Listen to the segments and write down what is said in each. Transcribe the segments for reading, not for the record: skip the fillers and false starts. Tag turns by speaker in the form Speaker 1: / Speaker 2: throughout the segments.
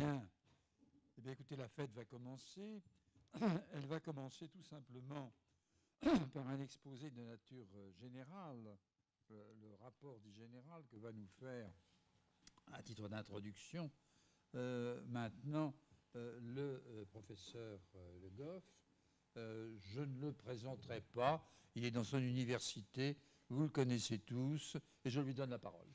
Speaker 1: Bien. Eh bien, écoutez, la fête va commencer. Elle va commencer tout simplement par un exposé de nature générale, le rapport du général que va nous faire, à titre d'introduction, maintenant le professeur Le Goff. Je ne le présenterai pas. Il est dans son université. Vous le connaissez tous. Et je lui donne la parole.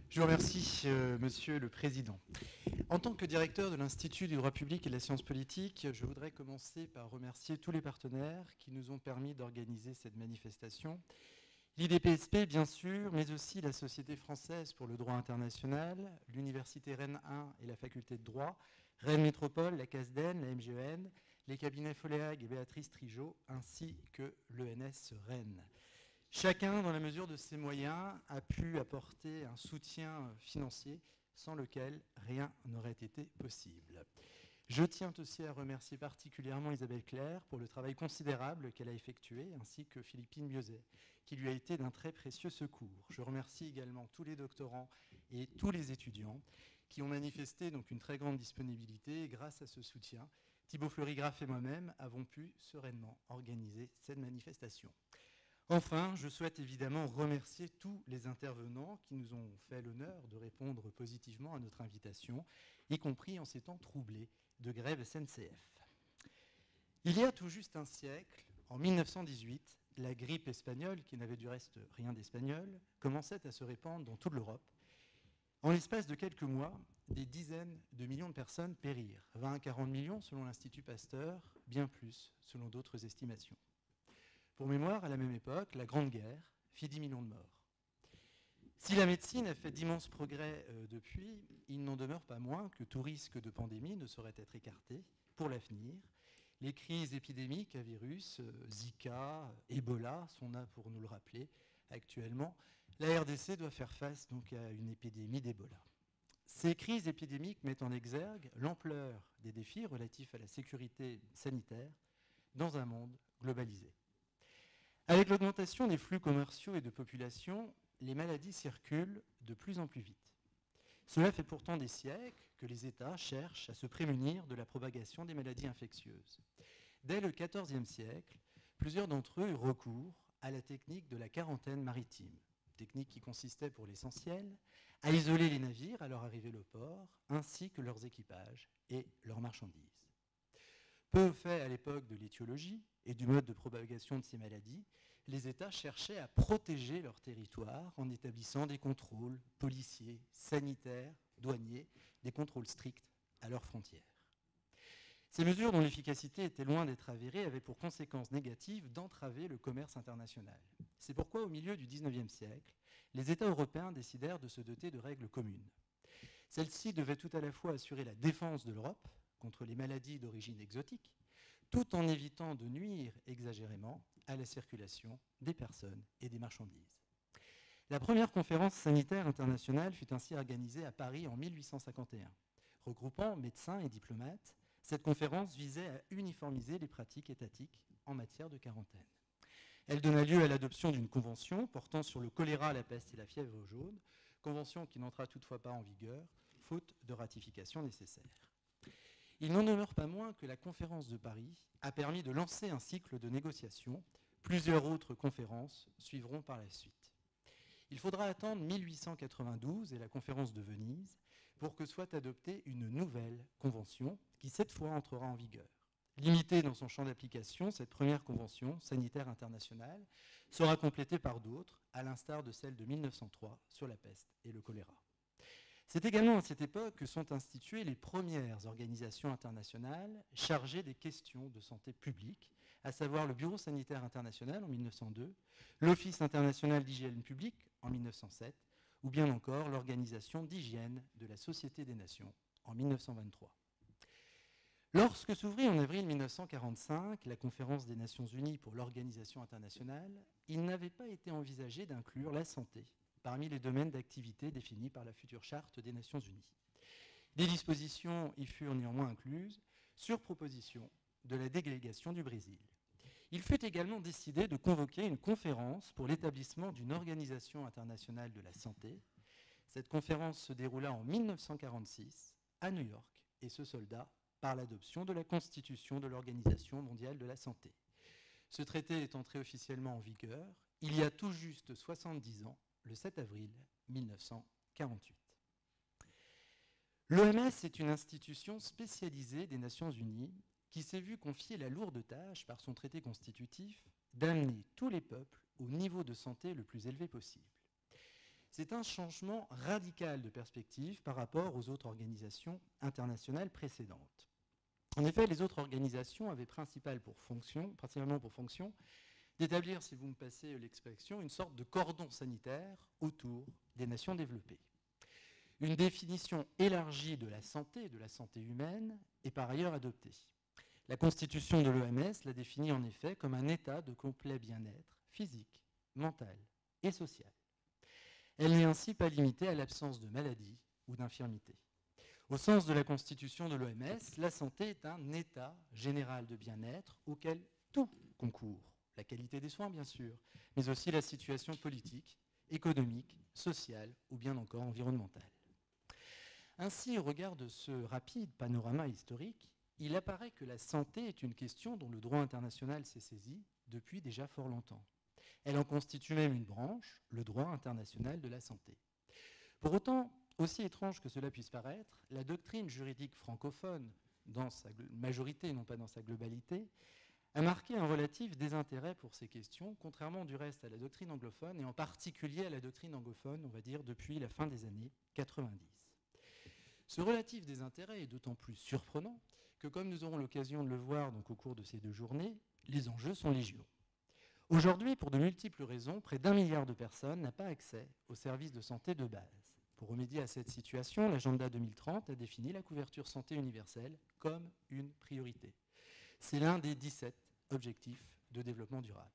Speaker 2: Je vous remercie, Monsieur le Président. En tant que directeur de l'Institut du droit public et de la science politique, je voudrais commencer par remercier tous les partenaires qui nous ont permis d'organiser cette manifestation. L'IDPSP, bien sûr, mais aussi la Société française pour le droit international, l'Université Rennes 1 et la Faculté de droit, Rennes Métropole, la CASDEN, la MGEN, les cabinets Foléag et Béatrice Trigeot, ainsi que l'ENS Rennes. Chacun, dans la mesure de ses moyens, a pu apporter un soutien financier sans lequel rien n'aurait été possible. Je tiens aussi à remercier particulièrement Isabelle Claire pour le travail considérable qu'elle a effectué, ainsi que Philippine Miozet, qui lui a été d'un très précieux secours. Je remercie également tous les doctorants et tous les étudiants qui ont manifesté donc une très grande disponibilité. Et grâce à ce soutien, Thibaut Fleury-Graff et moi-même avons pu sereinement organiser cette manifestation. Enfin, je souhaite évidemment remercier tous les intervenants qui nous ont fait l'honneur de répondre positivement à notre invitation, y compris en ces temps troublés de grève SNCF. Il y a tout juste un siècle, en 1918, la grippe espagnole, qui n'avait du reste rien d'espagnol, commençait à se répandre dans toute l'Europe. En l'espace de quelques mois, des dizaines de millions de personnes périrent, 20 à 40 millions selon l'Institut Pasteur, bien plus selon d'autres estimations. Pour mémoire, à la même époque, la Grande Guerre fit 10 millions de morts. Si la médecine a fait d'immenses progrès depuis, il n'en demeure pas moins que tout risque de pandémie ne saurait être écarté pour l'avenir. Les crises épidémiques à virus, Zika, Ebola sont là pour nous le rappeler. Actuellement, la RDC doit faire face donc à une épidémie d'Ebola. Ces crises épidémiques mettent en exergue l'ampleur des défis relatifs à la sécurité sanitaire dans un monde globalisé. Avec l'augmentation des flux commerciaux et de population, les maladies circulent de plus en plus vite. Cela fait pourtant des siècles que les États cherchent à se prémunir de la propagation des maladies infectieuses. Dès le XIVe siècle, plusieurs d'entre eux eurent recours à la technique de la quarantaine maritime, technique qui consistait pour l'essentiel à isoler les navires à leur arrivée au port, ainsi que leurs équipages et leurs marchandises. Peu fait à l'époque de l'étiologie et du mode de propagation de ces maladies, les États cherchaient à protéger leur territoire en établissant des contrôles policiers, sanitaires, douaniers, des contrôles stricts à leurs frontières. Ces mesures, dont l'efficacité était loin d'être avérée, avaient pour conséquence négative d'entraver le commerce international. C'est pourquoi, au milieu du XIXe siècle, les États européens décidèrent de se doter de règles communes. Celles-ci devaient tout à la fois assurer la défense de l'Europe contre les maladies d'origine exotique, tout en évitant de nuire exagérément à la circulation des personnes et des marchandises. La première conférence sanitaire internationale fut ainsi organisée à Paris en 1851. Regroupant médecins et diplomates, cette conférence visait à uniformiser les pratiques étatiques en matière de quarantaine. Elle donna lieu à l'adoption d'une convention portant sur le choléra, la peste et la fièvre jaune, convention qui n'entra toutefois pas en vigueur, faute de ratification nécessaire. Il n'en demeure pas moins que la conférence de Paris a permis de lancer un cycle de négociations. Plusieurs autres conférences suivront par la suite. Il faudra attendre 1892 et la conférence de Venise pour que soit adoptée une nouvelle convention qui, cette fois, entrera en vigueur. Limitée dans son champ d'application, cette première convention sanitaire internationale sera complétée par d'autres, à l'instar de celle de 1903 sur la peste et le choléra. C'est également à cette époque que sont instituées les premières organisations internationales chargées des questions de santé publique, à savoir le Bureau sanitaire international en 1902, l'Office international d'hygiène publique en 1907, ou bien encore l'Organisation d'hygiène de la Société des Nations en 1923. Lorsque s'ouvrit en avril 1945 la conférence des Nations Unies pour l'Organisation internationale, il n'avait pas été envisagé d'inclure la santé parmi les domaines d'activité définis par la future charte des Nations Unies. Des dispositions y furent néanmoins incluses sur proposition de la délégation du Brésil. Il fut également décidé de convoquer une conférence pour l'établissement d'une organisation internationale de la santé. Cette conférence se déroula en 1946 à New York et se solda par l'adoption de la Constitution de l'Organisation mondiale de la santé. Ce traité est entré officiellement en vigueur il y a tout juste 70 ans, le 7 avril 1948. L'OMS est une institution spécialisée des Nations Unies qui s'est vue confier la lourde tâche par son traité constitutif d'amener tous les peuples au niveau de santé le plus élevé possible. C'est un changement radical de perspective par rapport aux autres organisations internationales précédentes. En effet, les autres organisations avaient principalement pour fonction d'établir, si vous me passez l'expression, une sorte de cordon sanitaire autour des nations développées. Une définition élargie de la santé humaine, est par ailleurs adoptée. La constitution de l'OMS la définit en effet comme un état de complet bien-être physique, mental et social. Elle n'est ainsi pas limitée à l'absence de maladie ou d'infirmité. Au sens de la constitution de l'OMS, la santé est un état général de bien-être auquel tout concourt. La qualité des soins, bien sûr, mais aussi la situation politique, économique, sociale ou bien encore environnementale. Ainsi, au regard de ce rapide panorama historique, il apparaît que la santé est une question dont le droit international s'est saisi depuis déjà fort longtemps. Elle en constitue même une branche, le droit international de la santé. Pour autant, aussi étrange que cela puisse paraître, la doctrine juridique francophone, dans sa majorité, non pas dans sa globalité, a marqué un relatif désintérêt pour ces questions, contrairement du reste à la doctrine anglophone, et en particulier à la doctrine anglophone, on va dire, depuis la fin des années 90. Ce relatif désintérêt est d'autant plus surprenant que, comme nous aurons l'occasion de le voir donc, au cours de ces 2 journées, les enjeux sont légion. Aujourd'hui, pour de multiples raisons, près d'1 milliard de personnes n'a pas accès aux services de santé de base. Pour remédier à cette situation, l'agenda 2030 a défini la couverture santé universelle comme une priorité. C'est l'un des 17 objectifs de développement durable.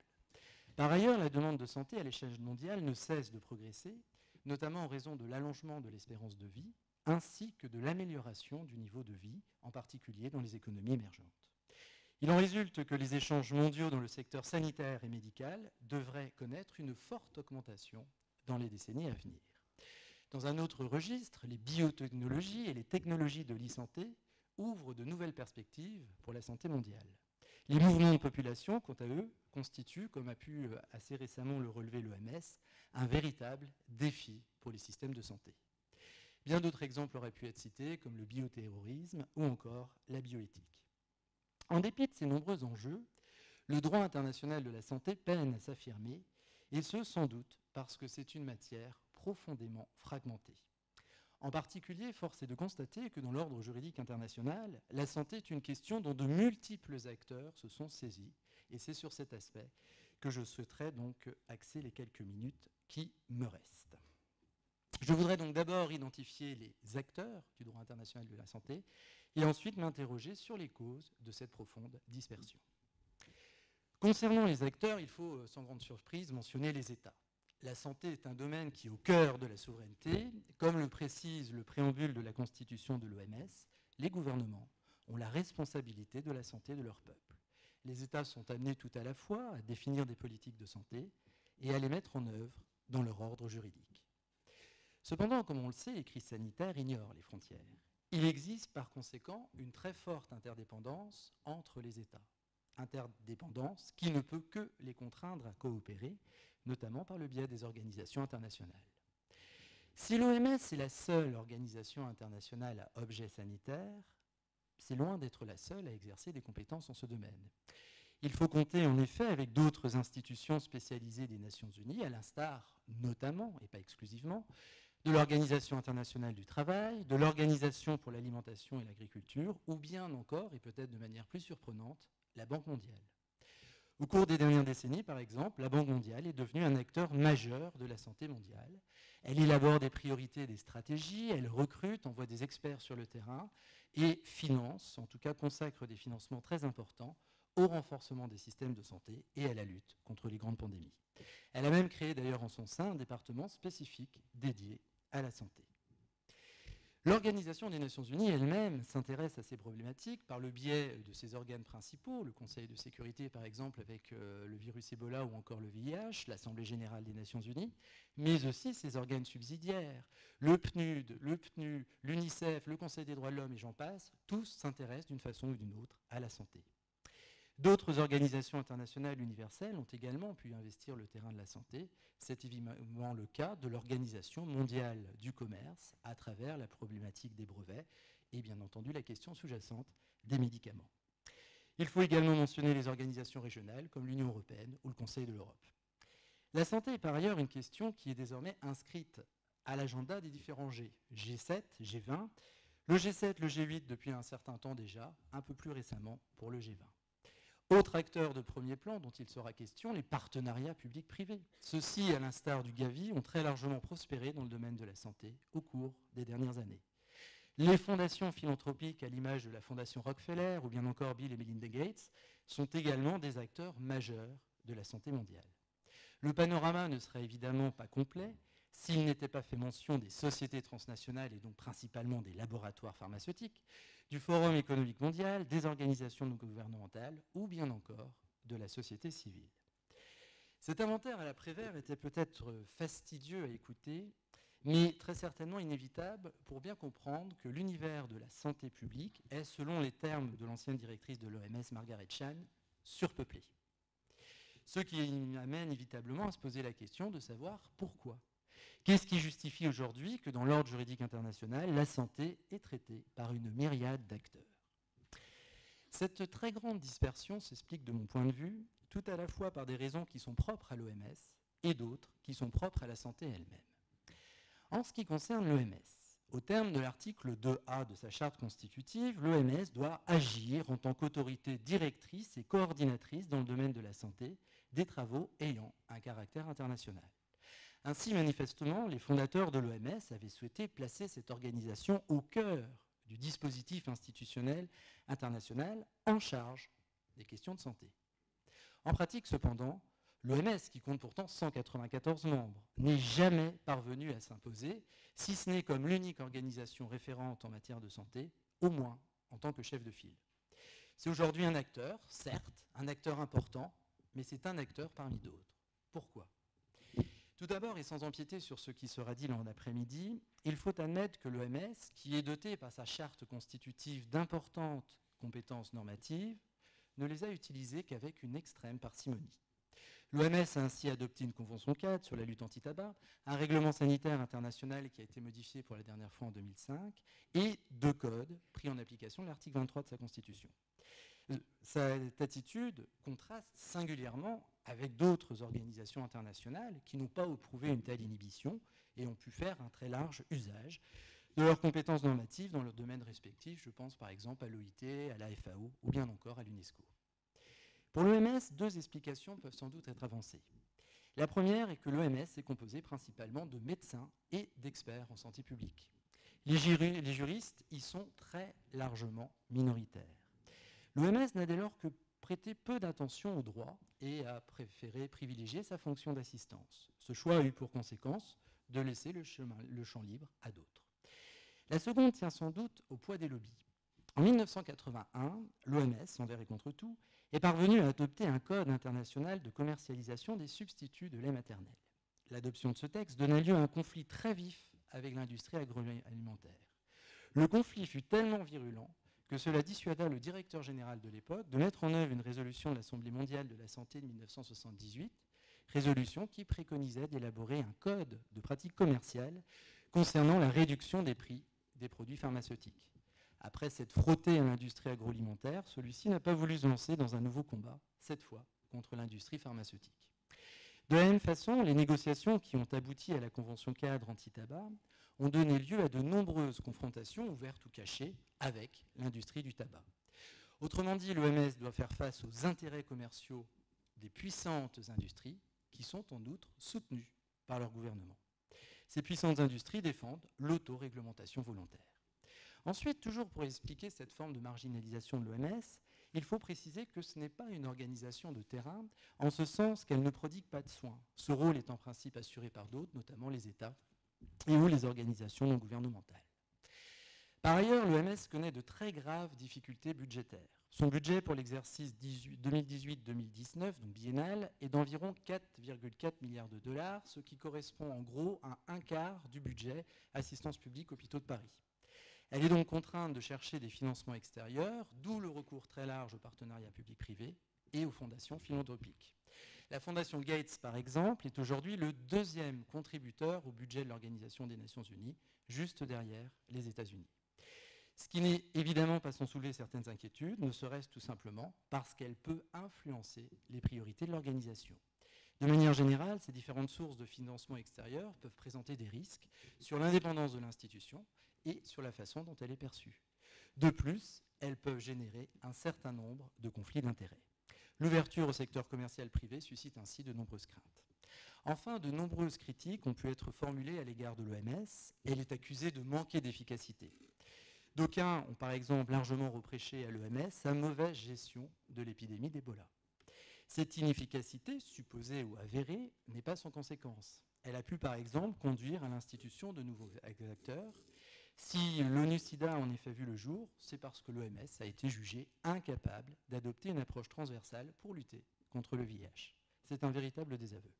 Speaker 2: Par ailleurs, la demande de santé à l'échelle mondiale ne cesse de progresser, notamment en raison de l'allongement de l'espérance de vie, ainsi que de l'amélioration du niveau de vie, en particulier dans les économies émergentes. Il en résulte que les échanges mondiaux dans le secteur sanitaire et médical devraient connaître une forte augmentation dans les décennies à venir. Dans un autre registre, les biotechnologies et les technologies de l'e-santé ouvrent de nouvelles perspectives pour la santé mondiale. Les mouvements de population, quant à eux, constituent, comme a pu assez récemment le relever l'OMS, un véritable défi pour les systèmes de santé. Bien d'autres exemples auraient pu être cités, comme le bioterrorisme ou encore la bioéthique. En dépit de ces nombreux enjeux, le droit international de la santé peine à s'affirmer, et ce, sans doute, parce que c'est une matière profondément fragmentée. En particulier, force est de constater que dans l'ordre juridique international, la santé est une question dont de multiples acteurs se sont saisis, et c'est sur cet aspect que je souhaiterais donc axer les quelques minutes qui me restent. Je voudrais donc d'abord identifier les acteurs du droit international de la santé et ensuite m'interroger sur les causes de cette profonde dispersion. Concernant les acteurs, il faut sans grande surprise mentionner les États. La santé est un domaine qui est au cœur de la souveraineté. Comme le précise le préambule de la Constitution de l'OMS, les gouvernements ont la responsabilité de la santé de leur peuple. Les États sont amenés tout à la fois à définir des politiques de santé et à les mettre en œuvre dans leur ordre juridique. Cependant, comme on le sait, les crises sanitaires ignorent les frontières. Il existe par conséquent une très forte interdépendance entre les États. Interdépendance qui ne peut que les contraindre à coopérer, notamment par le biais des organisations internationales. Si l'OMS est la seule organisation internationale à objet sanitaire, c'est loin d'être la seule à exercer des compétences en ce domaine. Il faut compter en effet avec d'autres institutions spécialisées des Nations Unies, à l'instar notamment, et pas exclusivement, de l'Organisation internationale du travail, de l'Organisation pour l'alimentation et l'agriculture, ou bien encore, et peut-être de manière plus surprenante, la Banque mondiale. Au cours des dernières décennies, par exemple, la Banque mondiale est devenue un acteur majeur de la santé mondiale. Elle élabore des priorités et des stratégies, elle recrute, envoie des experts sur le terrain et finance, en tout cas consacre des financements très importants au renforcement des systèmes de santé et à la lutte contre les grandes pandémies. Elle a même créé d'ailleurs en son sein un département spécifique dédié à la santé. L'Organisation des Nations Unies elle-même s'intéresse à ces problématiques par le biais de ses organes principaux, le Conseil de sécurité par exemple avec le virus Ebola ou encore le VIH, l'Assemblée générale des Nations Unies, mais aussi ses organes subsidiaires, le PNUD, le PNU, l'UNICEF, le Conseil des droits de l'homme et j'en passe, tous s'intéressent d'une façon ou d'une autre à la santé. D'autres organisations internationales universelles ont également pu investir le terrain de la santé. C'est évidemment le cas de l'Organisation mondiale du commerce à travers la problématique des brevets et bien entendu la question sous-jacente des médicaments. Il faut également mentionner les organisations régionales comme l'Union européenne ou le Conseil de l'Europe. La santé est par ailleurs une question qui est désormais inscrite à l'agenda des différents G, G7, G20, le G7, le G8 depuis un certain temps déjà, un peu plus récemment pour le G20. Autre acteur de premier plan dont il sera question, les partenariats publics-privés. Ceux-ci, à l'instar du Gavi, ont très largement prospéré dans le domaine de la santé au cours des dernières années. Les fondations philanthropiques à l'image de la Fondation Rockefeller ou bien encore Bill et Melinda Gates sont également des acteurs majeurs de la santé mondiale. Le panorama ne serait évidemment pas complet s'il n'était pas fait mention des sociétés transnationales et donc principalement des laboratoires pharmaceutiques, du Forum économique mondial, des organisations non gouvernementales ou bien encore de la société civile. Cet inventaire à la Prévert était peut-être fastidieux à écouter, mais très certainement inévitable pour bien comprendre que l'univers de la santé publique est, selon les termes de l'ancienne directrice de l'OMS, Margaret Chan, surpeuplé. Ce qui amène inévitablement à se poser la question de savoir pourquoi. Qu'est-ce qui justifie aujourd'hui que dans l'ordre juridique international, la santé est traitée par une myriade d'acteurs? Cette très grande dispersion s'explique de mon point de vue tout à la fois par des raisons qui sont propres à l'OMS et d'autres qui sont propres à la santé elle-même. En ce qui concerne l'OMS, au terme de l'article 2A de sa charte constitutive, l'OMS doit agir en tant qu'autorité directrice et coordinatrice dans le domaine de la santé des travaux ayant un caractère international. Ainsi, manifestement, les fondateurs de l'OMS avaient souhaité placer cette organisation au cœur du dispositif institutionnel international en charge des questions de santé. En pratique, cependant, l'OMS, qui compte pourtant 194 membres, n'est jamais parvenue à s'imposer, si ce n'est comme l'unique organisation référente en matière de santé, au moins en tant que chef de file. C'est aujourd'hui un acteur, certes, un acteur important, mais c'est un acteur parmi d'autres. Pourquoi ? Tout d'abord, et sans empiéter sur ce qui sera dit l'an d'après-midi, il faut admettre que l'OMS, qui est dotée par sa charte constitutive d'importantes compétences normatives, ne les a utilisées qu'avec une extrême parcimonie. L'OMS a ainsi adopté une convention cadre sur la lutte anti-tabac, un règlement sanitaire international qui a été modifié pour la dernière fois en 2005, et 2 codes pris en application de l'article 23 de sa Constitution. Cette attitude contraste singulièrement avec d'autres organisations internationales qui n'ont pas éprouvé une telle inhibition et ont pu faire un très large usage de leurs compétences normatives dans leurs domaines respectifs. Je pense par exemple à l'OIT, à la FAO ou bien encore à l'UNESCO. Pour l'OMS, 2 explications peuvent sans doute être avancées. La première est que l'OMS est composée principalement de médecins et d'experts en santé publique. Les juristes y sont très largement minoritaires. L'OMS n'a dès lors que prêté peu d'attention au droit et a préféré privilégier sa fonction d'assistance. Ce choix a eu pour conséquence de laisser le champ libre à d'autres. La seconde tient sans doute au poids des lobbies. En 1981, l'OMS, envers et contre tout, est parvenue à adopter un code international de commercialisation des substituts de lait maternel. L'adoption de ce texte donna lieu à un conflit très vif avec l'industrie agroalimentaire. Le conflit fut tellement virulent que cela dissuada le directeur général de l'époque de mettre en œuvre une résolution de l'Assemblée mondiale de la santé de 1978, résolution qui préconisait d'élaborer un code de pratique commerciale concernant la réduction des prix des produits pharmaceutiques. Après s'être frotté à l'industrie agroalimentaire, celui-ci n'a pas voulu se lancer dans un nouveau combat, cette fois contre l'industrie pharmaceutique. De la même façon, les négociations qui ont abouti à la Convention cadre anti-tabac ont donné lieu à de nombreuses confrontations, ouvertes ou cachées, avec l'industrie du tabac. Autrement dit, l'OMS doit faire face aux intérêts commerciaux des puissantes industries qui sont en outre soutenues par leur gouvernement. Ces puissantes industries défendent l'autoréglementation volontaire. Ensuite, toujours pour expliquer cette forme de marginalisation de l'OMS, il faut préciser que ce n'est pas une organisation de terrain, en ce sens qu'elle ne prodigue pas de soins. Ce rôle est en principe assuré par d'autres, notamment les États et ou les organisations non gouvernementales. Par ailleurs, l'OMS connaît de très graves difficultés budgétaires. Son budget pour l'exercice 2018-2019, donc biennal, est d'environ 4,4 milliards de dollars, ce qui correspond en gros à un quart du budget assistance publique hôpitaux de Paris. Elle est donc contrainte de chercher des financements extérieurs, d'où le recours très large aux partenariats publics-privés et aux fondations philanthropiques. La fondation Gates, par exemple, est aujourd'hui le deuxième contributeur au budget de l'Organisation des Nations Unies, juste derrière les États-Unis. Ce qui n'est évidemment pas sans soulever certaines inquiétudes, ne serait-ce tout simplement parce qu'elle peut influencer les priorités de l'organisation. De manière générale, ces différentes sources de financement extérieur peuvent présenter des risques sur l'indépendance de l'institution et sur la façon dont elle est perçue. De plus, elles peuvent générer un certain nombre de conflits d'intérêts. L'ouverture au secteur commercial privé suscite ainsi de nombreuses craintes. Enfin, de nombreuses critiques ont pu être formulées à l'égard de l'OMS. Elle est accusée de manquer d'efficacité. D'aucuns ont par exemple largement reproché à l'OMS sa mauvaise gestion de l'épidémie d'Ebola. Cette inefficacité, supposée ou avérée, n'est pas sans conséquence. Elle a pu par exemple conduire à l'institution de nouveaux acteurs. Si l'ONU-SIDA a en effet vu le jour, c'est parce que l'OMS a été jugée incapable d'adopter une approche transversale pour lutter contre le VIH. C'est un véritable désaveu.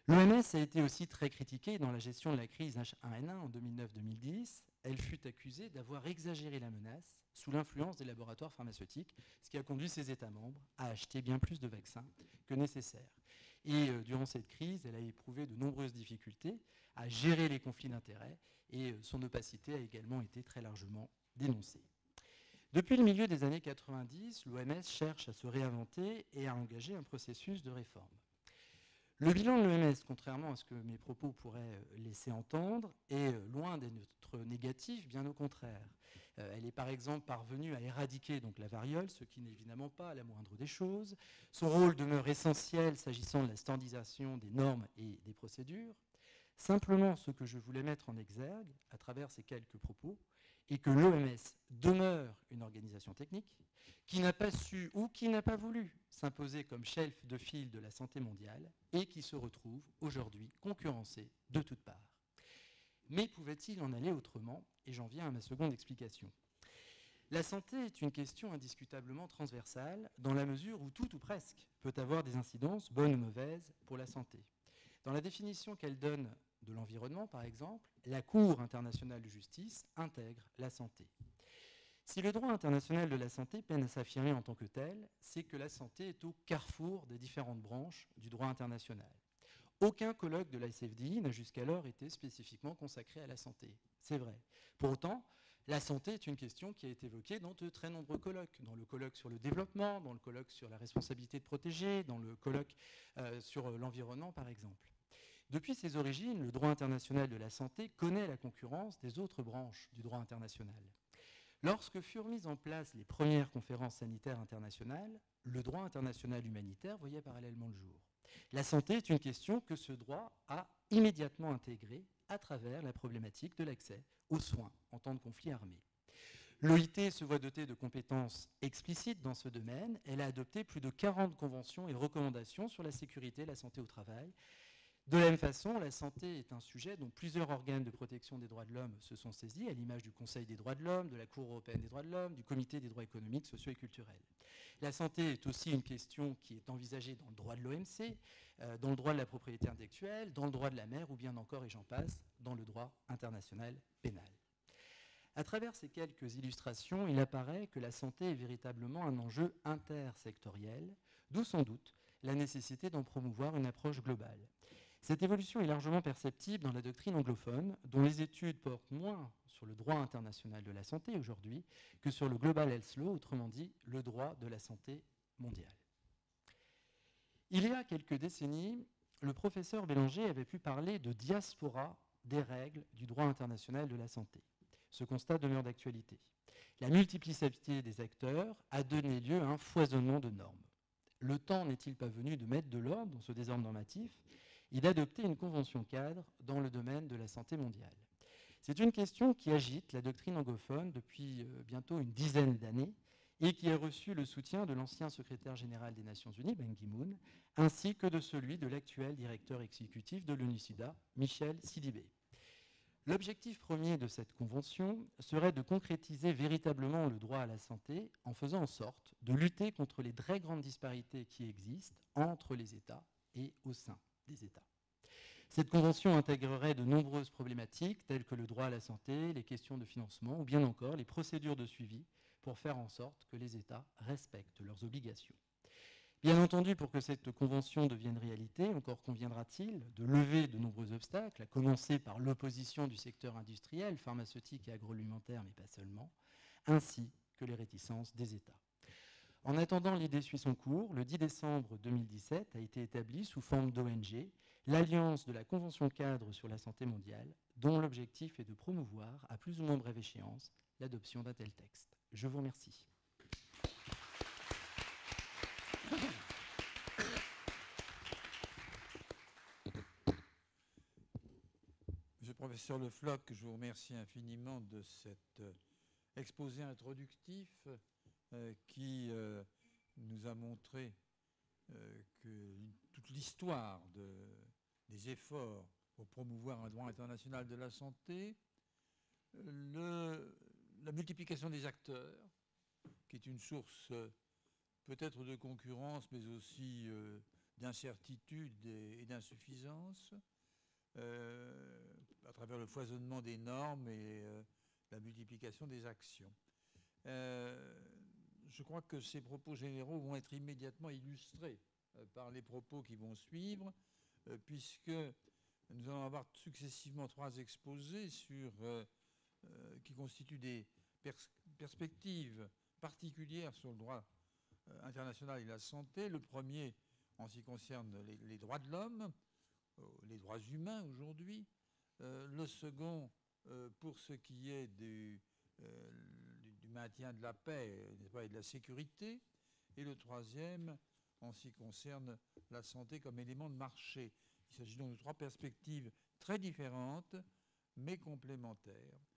Speaker 2: L'OMS a été aussi très critiquée dans la gestion de la crise H1N1 en 2009-2010. Elle fut accusée d'avoir exagéré la menace sous l'influence des laboratoires pharmaceutiques, ce qui a conduit ses États membres à acheter bien plus de vaccins que nécessaire. Et durant cette crise, elle a éprouvé de nombreuses difficultés à gérer les conflits d'intérêts et son opacité a également été très largement dénoncée. Depuis le milieu des années 90, l'OMS cherche à se réinventer et à engager un processus de réforme. Le bilan de l'OMS, contrairement à ce que mes propos pourraient laisser entendre, est loin d'être négatif, bien au contraire. Elle est par exemple parvenue à éradiquer donc, la variole, ce qui n'est évidemment pas la moindre des choses. Son rôle demeure essentiel s'agissant de la standardisation des normes et des procédures. Simplement, ce que je voulais mettre en exergue à travers ces quelques propos est que l'OMS demeure une organisation technique qui n'a pas su ou qui n'a pas voulu s'imposer comme chef de file de la santé mondiale et qui se retrouve aujourd'hui concurrencée de toutes parts. Mais pouvait-il en aller autrement? Et j'en viens à ma seconde explication. La santé est une question indiscutablement transversale dans la mesure où tout ou presque peut avoir des incidences, bonnes ou mauvaises, pour la santé. Dans la définition qu'elle donne de l'environnement, par exemple, la Cour internationale de justice intègre la santé. Si le droit international de la santé peine à s'affirmer en tant que tel, c'est que la santé est au carrefour des différentes branches du droit international. Aucun colloque de la SFDI n'a jusqu'alors été spécifiquement consacré à la santé. C'est vrai. Pour autant, la santé est une question qui a été évoquée dans de très nombreux colloques. Dans le colloque sur le développement, dans le colloque sur la responsabilité de protéger, dans le colloque sur l'environnement, par exemple. Depuis ses origines, le droit international de la santé connaît la concurrence des autres branches du droit international. Lorsque furent mises en place les premières conférences sanitaires internationales, le droit international humanitaire voyait parallèlement le jour. La santé est une question que ce droit a immédiatement intégrée à travers la problématique de l'accès aux soins en temps de conflit armé. L'OIT se voit dotée de compétences explicites dans ce domaine. Elle a adopté plus de 40 conventions et recommandations sur la sécurité et la santé au travail. De la même façon, la santé est un sujet dont plusieurs organes de protection des droits de l'homme se sont saisis, à l'image du Conseil des droits de l'homme, de la Cour européenne des droits de l'homme, du Comité des droits économiques, sociaux et culturels. La santé est aussi une question qui est envisagée dans le droit de l'OMC, dans le droit de la propriété intellectuelle, dans le droit de la mer, ou bien encore, et j'en passe, dans le droit international pénal. À travers ces quelques illustrations, il apparaît que la santé est véritablement un enjeu intersectoriel, d'où sans doute la nécessité d'en promouvoir une approche globale. Cette évolution est largement perceptible dans la doctrine anglophone, dont les études portent moins sur le droit international de la santé aujourd'hui que sur le Global Health Law, autrement dit le droit de la santé mondiale. Il y a quelques décennies, le professeur Bélanger avait pu parler de diaspora des règles du droit international de la santé. Ce constat demeure d'actualité. La multiplicité des acteurs a donné lieu à un foisonnement de normes. Le temps n'est-il pas venu de mettre de l'ordre dans ce désordre normatif et d'adopter une convention cadre dans le domaine de la santé mondiale? C'est une question qui agite la doctrine anglophone depuis bientôt une dizaine d'années et qui a reçu le soutien de l'ancien secrétaire général des Nations Unies, Ban Ki-moon, ainsi que de celui de l'actuel directeur exécutif de l'ONU-SIDA, Michel Sidibé. L'objectif premier de cette convention serait de concrétiser véritablement le droit à la santé en faisant en sorte de lutter contre les très grandes disparités qui existent entre les États et au sein des États. Cette convention intégrerait de nombreuses problématiques telles que le droit à la santé, les questions de financement ou bien encore les procédures de suivi pour faire en sorte que les États respectent leurs obligations. Bien entendu, pour que cette convention devienne réalité, encore conviendra-t-il de lever de nombreux obstacles, à commencer par l'opposition du secteur industriel, pharmaceutique et agroalimentaire, mais pas seulement, ainsi que les réticences des États. En attendant, l'idée suit son cours. Le 10 décembre 2017 a été établie sous forme d'ONG l'Alliance de la Convention cadre sur la santé mondiale, dont l'objectif est de promouvoir, à plus ou moins brève échéance, l'adoption d'un tel texte. Je vous remercie.
Speaker 1: Monsieur le professeur Le Floch, je vous remercie infiniment de cet exposé introductif qui nous a montré que toute l'histoire des efforts pour promouvoir un droit international de la santé, la multiplication des acteurs, qui est une source peut-être de concurrence, mais aussi d'incertitude et d'insuffisance, à travers le foisonnement des normes et la multiplication des actions. Je crois que ces propos généraux vont être immédiatement illustrés par les propos qui vont suivre, puisque nous allons avoir successivement 3 exposés qui constituent des perspectives particulières sur le droit international et la santé. Le premier, en ce qui concerne les droits de l'homme, les droits humains aujourd'hui. Le second, pour ce qui est du maintien de la paix et de la sécurité. Et le troisième, en ce qui concerne la santé comme élément de marché. Il s'agit donc de 3 perspectives très différentes, mais complémentaires.